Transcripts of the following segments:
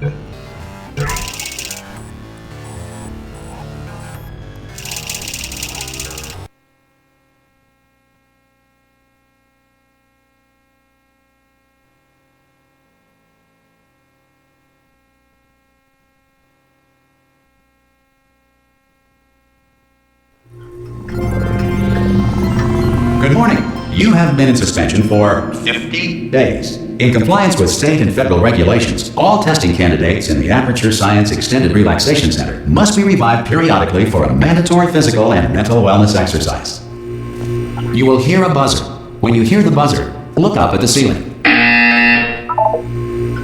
Good morning. You have been in suspension for 50 days. In compliance with state and federal regulations, all testing candidates in the Aperture Science Extended Relaxation Center must be revived periodically for a mandatory physical and mental wellness exercise. You will hear a buzzer. When you hear the buzzer, look up at the ceiling.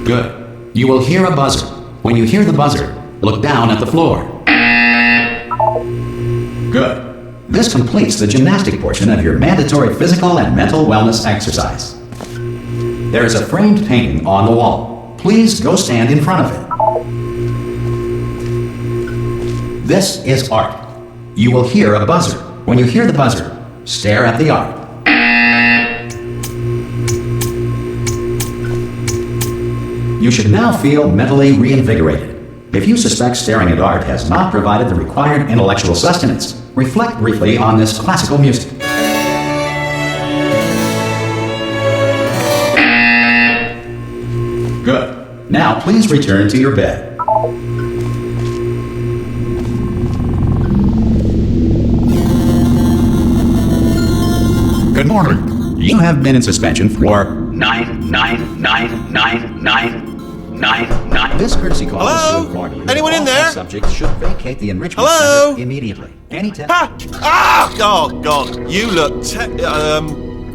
Good. You will hear a buzzer. When you hear the buzzer, look down at the floor. Good. This completes the gymnastic portion of your mandatory physical and mental wellness exercise. There is a framed painting on the wall. Please go stand in front of it. This is art. You will hear a buzzer. When you hear the buzzer, stare at the art. You should now feel mentally reinvigorated. If you suspect staring at art has not provided the required intellectual sustenance, reflect briefly on this classical music. Good. Now please return to your bed. Good morning. You have been in suspension for 9999999. This courtesy call is to inform you. Anyone in there? Subjects should vacate the enrichment Hello? center immediately. Any test. Ha! Ah! Oh God, you look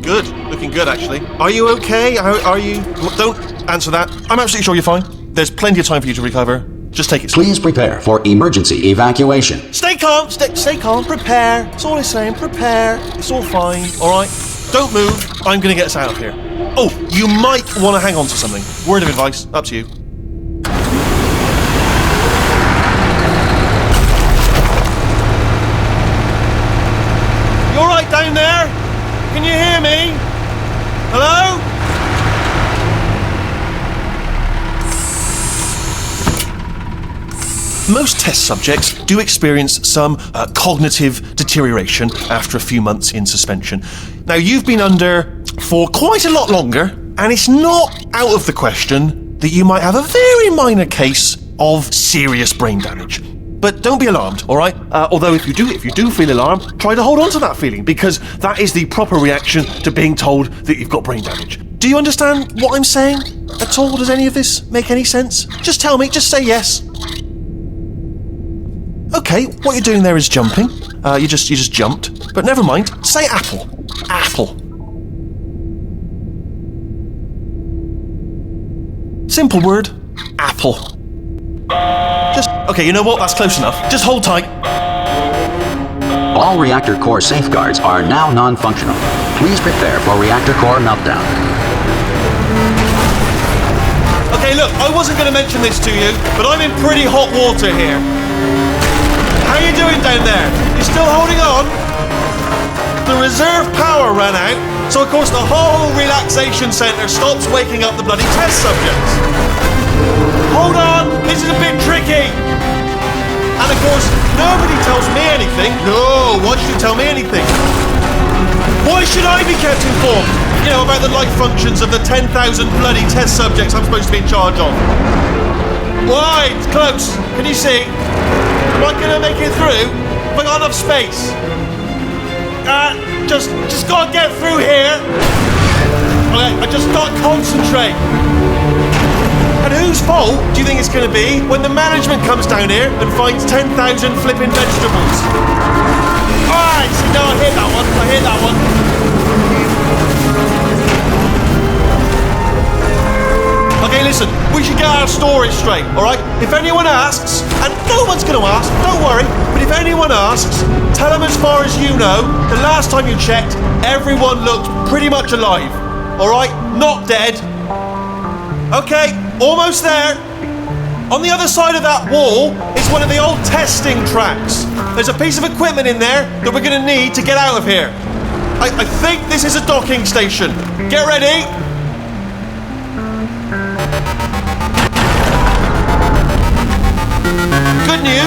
good. Looking good, actually. Are you okay? Are you? Don't answer that. I'm absolutely sure you're fine. There's plenty of time for you to recover. Just take it slow. Please prepare for emergency evacuation. Stay calm. Stay calm. Prepare. That's all I'm saying. Prepare. It's all fine. All right. Don't move. I'm gonna get us out of here. Oh, you might want to hang on to something. Word of advice. Up to you. You all right down there? Can you hear me? Hello? Most test subjects do experience some cognitive deterioration after a few months in suspension. Now, you've been under for quite a lot longer, and it's not out of the question that you might have a very minor case of serious brain damage. But don't be alarmed, all right? Although if you do feel alarmed, try to hold on to that feeling, because that is the proper reaction to being told that you've got brain damage. Do you understand what I'm saying at all? Does any of this make any sense? Just tell me, just say yes. Okay, what you're doing there is jumping. You just jumped. But never mind. Say apple. Apple. Simple word. Apple. Okay, you know what? That's close enough. Just hold tight. All reactor core safeguards are now non-functional. Please prepare for reactor core meltdown. Okay, look, I wasn't going to mention this to you, but I'm in pretty hot water here. How you doing down there? You still holding on? The reserve power ran out, so of course the whole relaxation centre stops waking up the bloody test subjects. Hold on, this is a bit tricky. And of course, nobody tells me anything. No, why should you tell me anything? Why should I be kept informed? You know, about the life functions of the 10,000 bloody test subjects I'm supposed to be in charge of. Why? It's close. Can you see? Am I gonna make it through? Have I got enough space? Just gotta get through here. Okay, I just gotta concentrate. And whose fault do you think it's gonna be when the management comes down here and finds 10,000 flipping vegetables? Alright, no, I hear that one. I hear that one. Okay, listen, we should get our story straight, alright? If anyone asks, and no one's gonna ask, don't worry, but if anyone asks, tell them as far as you know, the last time you checked, everyone looked pretty much alive, alright? Not dead. Okay, almost there. On the other side of that wall is one of the old testing tracks. There's a piece of equipment in there that we're gonna need to get out of here. I think this is a docking station. Get ready.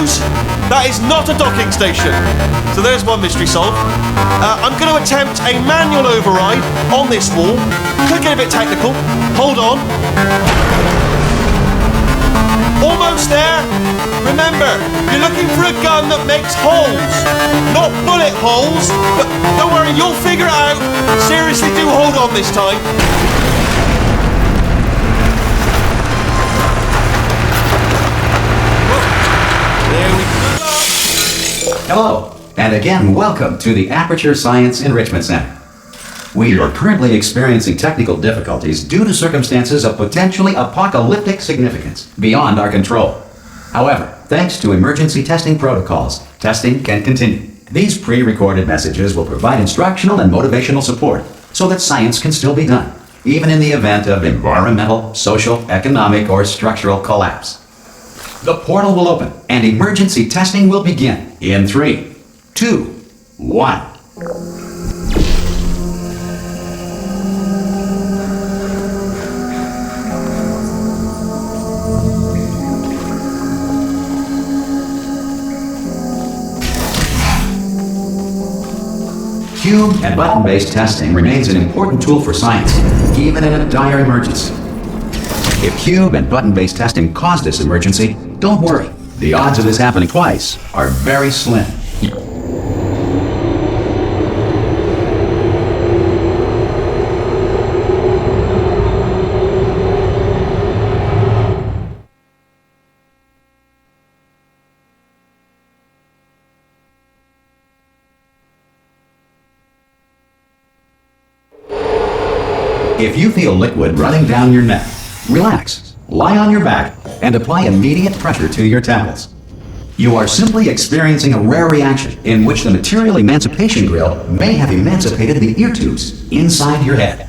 use? That is not a docking station. So there's one mystery solved. I'm going to attempt a manual override on this wall. Could get a bit technical. Hold on. Almost there. Remember, you're looking for a gun that makes holes. Not bullet holes, but don't worry, you'll figure it out. Seriously, do hold on this time. There we go. Hello, and again, welcome to the Aperture Science Enrichment Center. We are currently experiencing technical difficulties due to circumstances of potentially apocalyptic significance beyond our control. However, thanks to emergency testing protocols, testing can continue. These pre-recorded messages will provide instructional and motivational support so that science can still be done, even in the event of environmental, social, economic, or structural collapse. The portal will open and emergency testing will begin in 3, 2, 1. Cube and button-based testing remains an important tool for science, even in a dire emergency. If cube and button-based testing caused this emergency, don't worry. The odds of this happening twice are very slim. If you feel liquid running down your neck, relax, lie on your back, and apply immediate pressure to your temples. You are simply experiencing a rare reaction in which the material emancipation grill may have emancipated the ear tubes inside your head.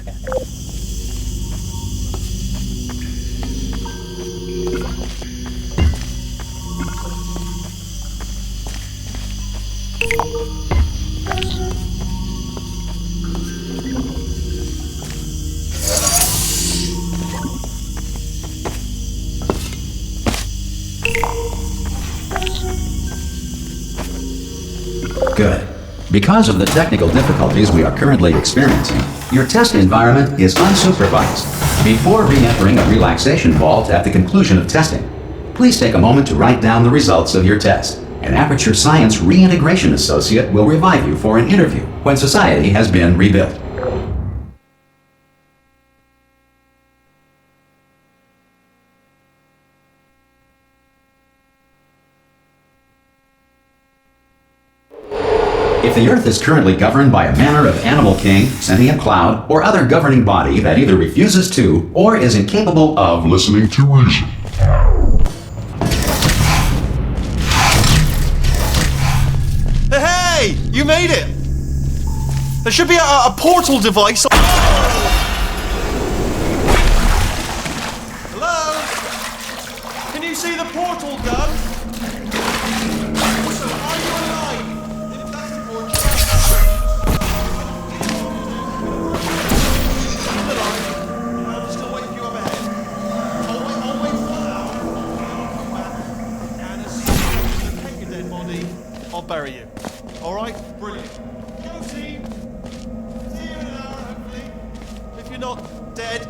Good. Because of the technical difficulties we are currently experiencing, your test environment is unsupervised. Before re-entering a relaxation vault at the conclusion of testing, please take a moment to write down the results of your test. An Aperture Science Reintegration Associate will revive you for an interview when society has been rebuilt. If the Earth is currently governed by a manner of animal king, sentient cloud, or other governing body that either refuses to or is incapable of listening to reason. Hey, you made it! There should be a portal device. Hello? Can you see the portal gun? Also, are you alive? If that's important, I'll still wait for you up ahead. I'll wait for 1 hour. I'll come back, and as soon as I locate your dead body, I'll bury you. Alright? Brilliant. Go team! See you in an hour, hopefully. If you're not dead.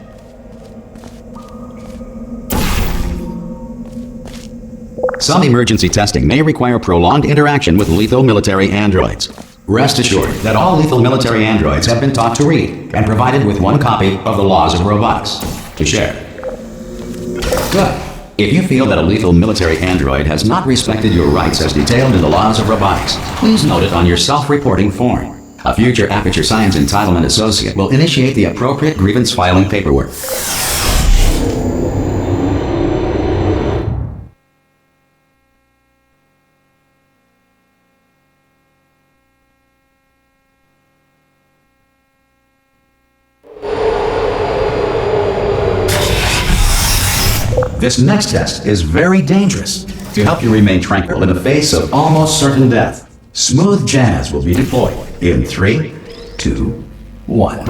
Some emergency testing may require prolonged interaction with lethal military androids. Rest assured that all lethal military androids have been taught to read and provided with 1 copy of the Laws of Robotics to share. Good. If you feel that a lethal military android has not respected your rights as detailed in the Laws of Robotics, please note it on your self-reporting form. A future Aperture Science Entitlement Associate will initiate the appropriate grievance filing paperwork. This next test is very dangerous. To help you remain tranquil in the face of almost certain death, smooth jazz will be deployed in 3, 2, 1.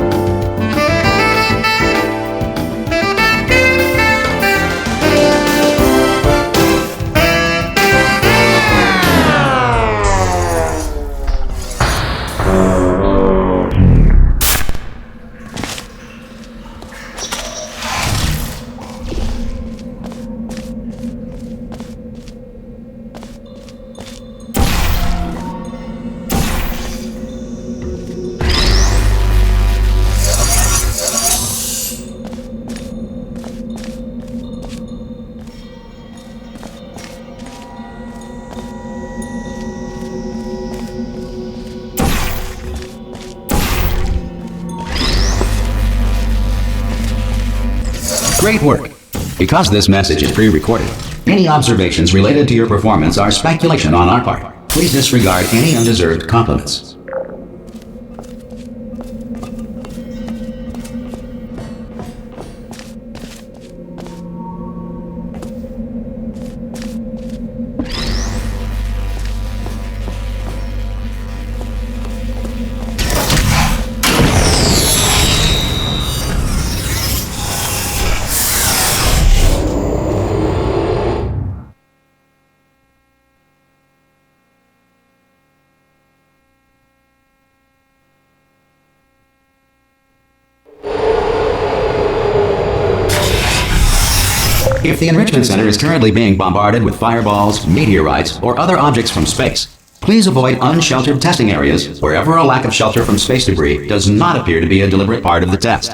Great work! Because this message is pre-recorded, any observations related to your performance are speculation on our part. Please disregard any undeserved compliments. If the Enrichment Center is currently being bombarded with fireballs, meteorites, or other objects from space, please avoid unsheltered testing areas wherever a lack of shelter from space debris does not appear to be a deliberate part of the test.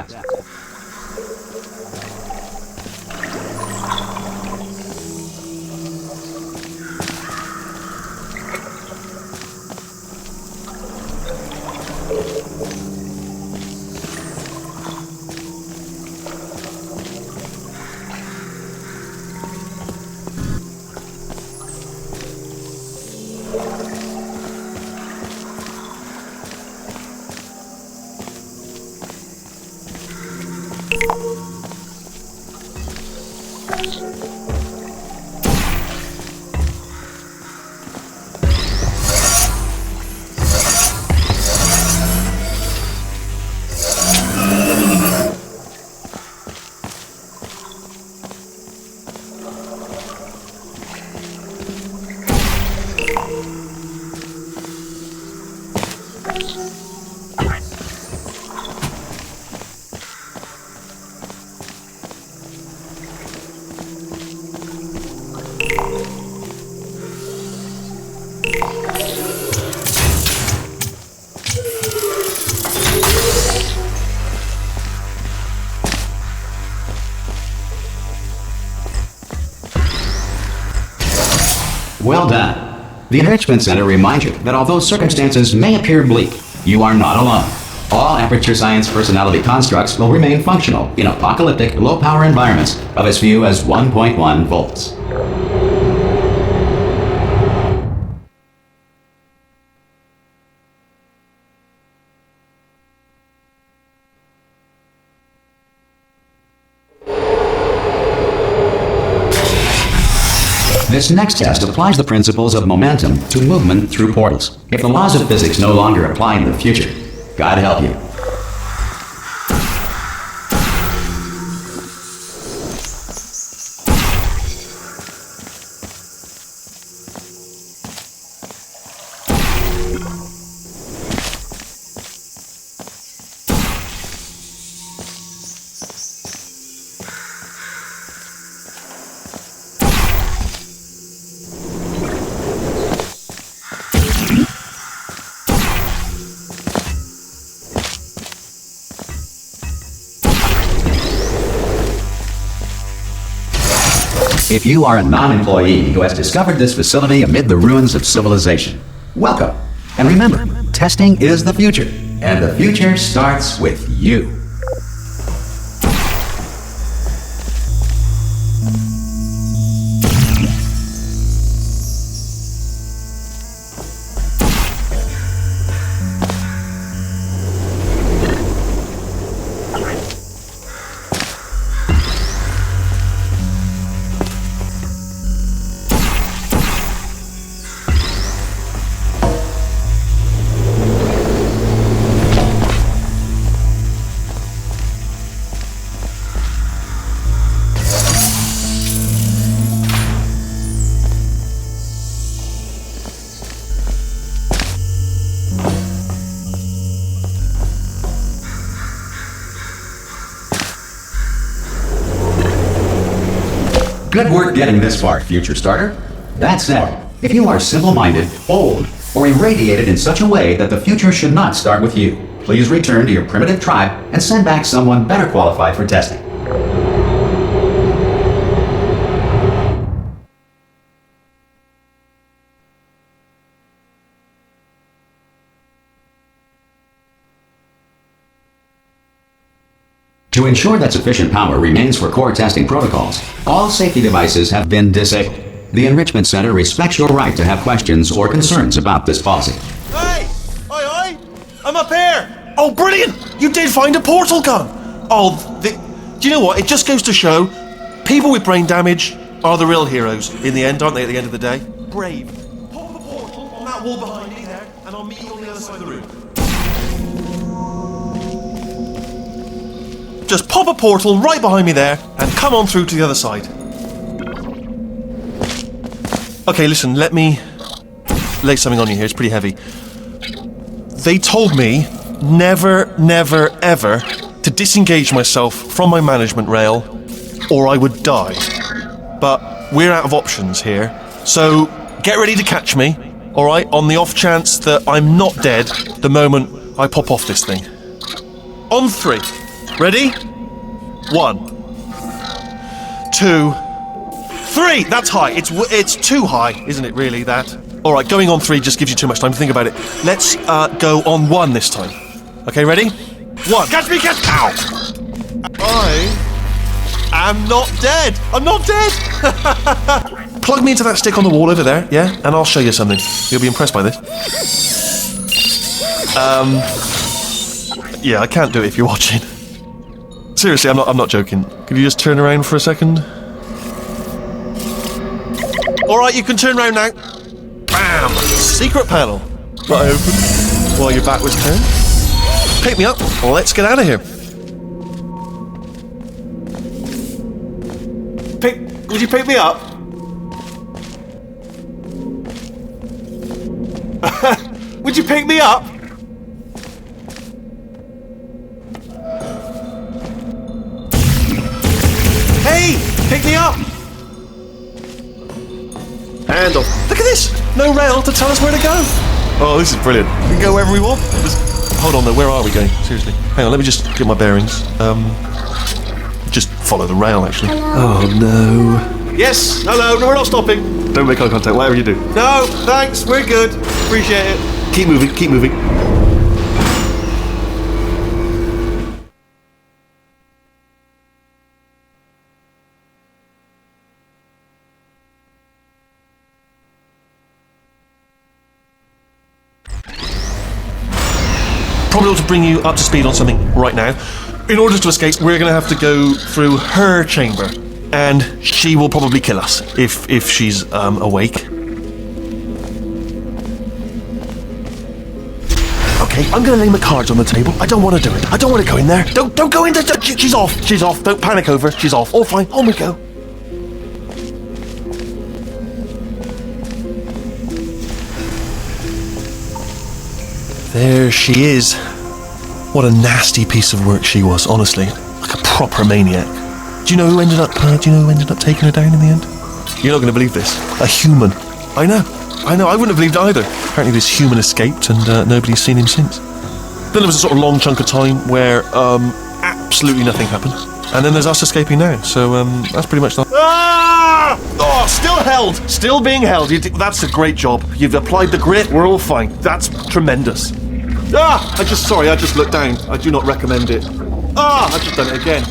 Well done. The Enrichment Center reminds you that although circumstances may appear bleak, you are not alone. All Aperture Science personality constructs will remain functional in apocalyptic, low-power environments of as few as 1.1 volts. This next test applies the principles of momentum to movement through portals. If the laws of physics no longer apply in the future, God help you. If you are a non-employee who has discovered this facility amid the ruins of civilization, welcome. And remember, testing is the future, and the future starts with you. Good work getting this far, future starter. That said, if you are simple-minded, bold, or irradiated in such a way that the future should not start with you, please return to your primitive tribe and send back someone better qualified for testing. To ensure that sufficient power remains for core testing protocols, all safety devices have been disabled. The Enrichment Center respects your right to have questions or concerns about this policy. Hey! Oi! I'm up here! Oh, brilliant! You did find a portal gun! Oh, do you know what? It just goes to show, people with brain damage are the real heroes in the end, aren't they, at the end of the day? Brave. Pop the portal on that wall behind me there, and I'll meet you on the other side of the room. Just pop a portal right behind me there, and come on through to the other side. Okay, listen, let me lay something on you here. It's pretty heavy. They told me never, never, ever to disengage myself from my management rail, or I would die. But we're out of options here, so get ready to catch me, alright, on the off chance that I'm not dead the moment I pop off this thing. On 3. Ready? 1, 2, 3! That's high. It's too high, isn't it, really, that? Alright, going on 3 just gives you too much time to think about it. Let's go on 1 this time. Okay, ready? 1. Catch me, catch... Ow! I am not dead! I'm not dead! Plug me into that stick on the wall over there, yeah? And I'll show you something. You'll be impressed by this. Yeah, I can't do it if you're watching. Seriously, I'm not joking. Could you just turn around for a second? Alright, you can turn around now. Bam! Secret panel. Right open. While your back was turned. Pick me up. Let's get out of here. Would you pick me up? Would you pick me up? Hey! Pick me up! And off. Look at this! No rail to tell us where to go! Oh, this is brilliant. We can go wherever we want. Hold on though, where are we going? Seriously. Hang on, let me just get my bearings. Just follow the rail, actually. Oh, no. Yes! Hello, no, we're not stopping. Don't make eye contact, whatever you do. No, thanks, we're good. Appreciate it. Keep moving, keep moving. Probably ought to bring you up to speed on something right now. In order to escape, we're going to have to go through her chamber, and she will probably kill us if she's awake. Okay, I'm going to lay my cards on the table. I don't want to do it. I don't want to go in there. Don't go in there. She's off. She's off. Don't panic over. She's off. All fine. On we go. There she is. What a nasty piece of work she was, honestly. Like a proper maniac. Do you know who ended up taking her down in the end? You're not going to believe this. A human. I know. I wouldn't have believed it either. Apparently this human escaped and nobody's seen him since. Then there was a sort of long chunk of time where absolutely nothing happened. And then there's us escaping now. So that's pretty much the... Ah! Oh, still held. Still being held. That's a great job. You've applied the grit. We're all fine. That's tremendous. Ah! I just looked down. I do not recommend it. Ah! I've just done it again.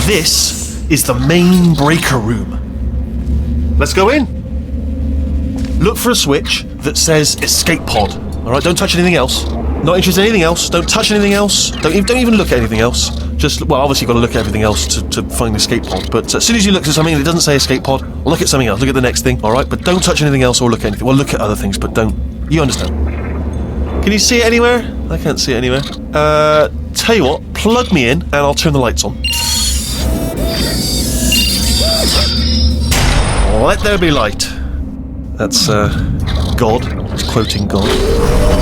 This is the main breaker room. Let's go in. Look for a switch that says escape pod. Alright, don't touch anything else. Not interested in anything else. Don't touch anything else. Don't even look at anything else. Just, well, obviously you've got to look at everything else to find the escape pod. But as soon as you look at something that doesn't say escape pod, look at something else. Look at the next thing, alright? But don't touch anything else or look at anything. Well, look at other things, but don't. You understand. Can you see it anywhere? I can't see it anywhere. Tell you what, plug me in and I'll turn the lights on. Let there be light. That's, God. It's quoting God.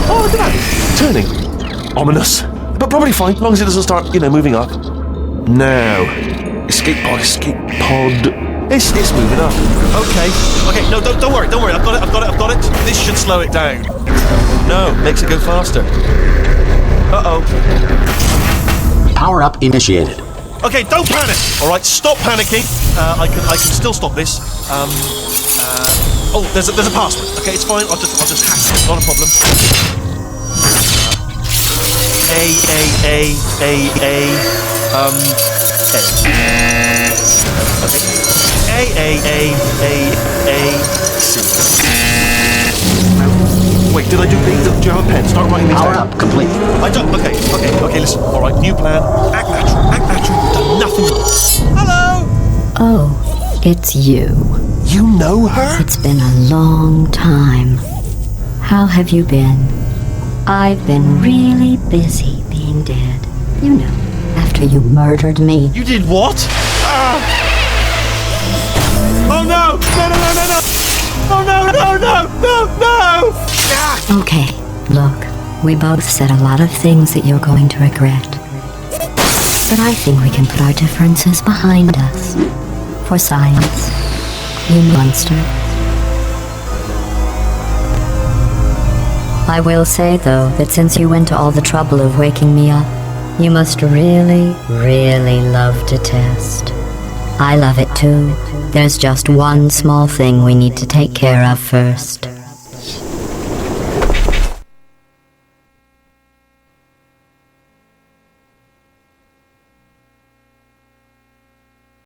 Oh, look at that. Turning. Ominous. But probably fine, as long as it doesn't start, moving up. Now. Escape pod. It's moving up. Okay, no, don't worry. I've got it. This should slow it down. No, makes it go faster. Uh-oh. Power up initiated. Okay, don't panic. All right, stop panicking. I can still stop this. Oh, there's a password. Okay, it's fine. I'll just hack it. Not a problem. Wait, did I do B? Do you have a pen? Start writing these Power down. up, complete. I don't. Okay, listen. All right, new plan. Act natural. You've done nothing wrong. Hello! Oh, it's you. You know her? It's been a long time. How have you been? I've been really busy being dead. You know, after you murdered me. You did what? Oh no! No! Oh no! Ah! Okay, look, we both said a lot of things that you're going to regret. But I think we can put our differences behind us. For science, you monster. I will say, though, that since you went to all the trouble of waking me up, you must really, really love to test. I love it too. There's just one small thing we need to take care of first.